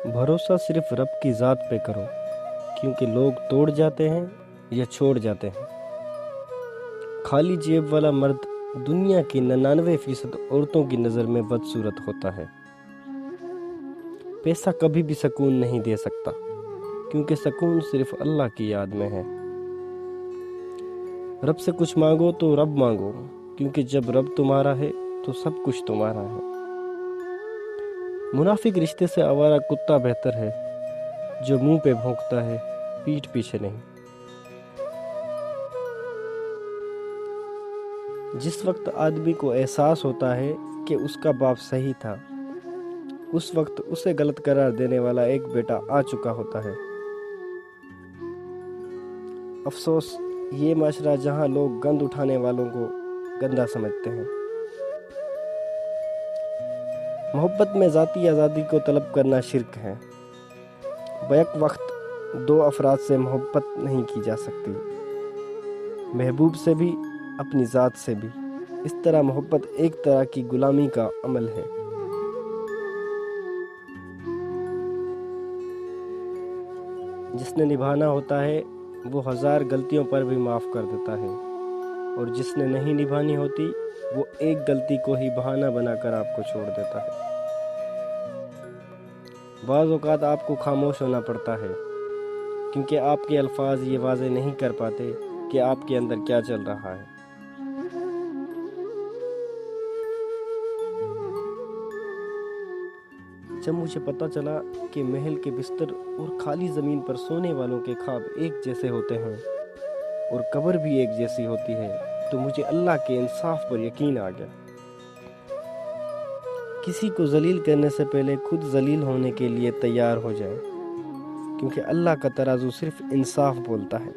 بھروسہ صرف رب کی ذات پہ کرو، کیونکہ لوگ توڑ جاتے ہیں یا چھوڑ جاتے ہیں۔ خالی جیب والا مرد دنیا کی 99% عورتوں کی نظر میں بدصورت ہوتا ہے۔ پیسہ کبھی بھی سکون نہیں دے سکتا، کیونکہ سکون صرف اللہ کی یاد میں ہے۔ رب سے کچھ مانگو تو رب مانگو، کیونکہ جب رب تمہارا ہے تو سب کچھ تمہارا ہے۔ منافق رشتے سے آوارہ کتا بہتر ہے، جو منہ پہ بھونکتا ہے، پیٹھ پیچھے نہیں۔ جس وقت آدمی کو احساس ہوتا ہے کہ اس کا باپ صحیح تھا، اس وقت اسے غلط قرار دینے والا ایک بیٹا آ چکا ہوتا ہے۔ افسوس یہ معاشرہ جہاں لوگ گند اٹھانے والوں کو گندا سمجھتے ہیں۔ محبت میں ذاتی آزادی کو طلب کرنا شرک ہے۔ بیک وقت دو افراد سے محبت نہیں کی جا سکتی، محبوب سے بھی، اپنی ذات سے بھی۔ اس طرح محبت ایک طرح کی غلامی کا عمل ہے۔ جس نے نبھانا ہوتا ہے وہ 1000 غلطیوں پر بھی معاف کر دیتا ہے، اور جس نے نہیں نبھانی ہوتی وہ ایک غلطی کو ہی بہانہ بنا کر آپ کو چھوڑ دیتا ہے۔ بعض اوقات آپ کو خاموش ہونا پڑتا ہے، کیونکہ آپ کے الفاظ یہ واضح نہیں کر پاتے کہ آپ کے اندر کیا چل رہا ہے۔ جب مجھے پتہ چلا کہ محل کے بستر اور خالی زمین پر سونے والوں کے خواب ایک جیسے ہوتے ہیں اور قبر بھی ایک جیسی ہوتی ہے، تو مجھے اللہ کے انصاف پر یقین آ گیا۔ کسی کو ذلیل کرنے سے پہلے خود ذلیل ہونے کے لیے تیار ہو جائیں، کیونکہ اللہ کا ترازو صرف انصاف بولتا ہے۔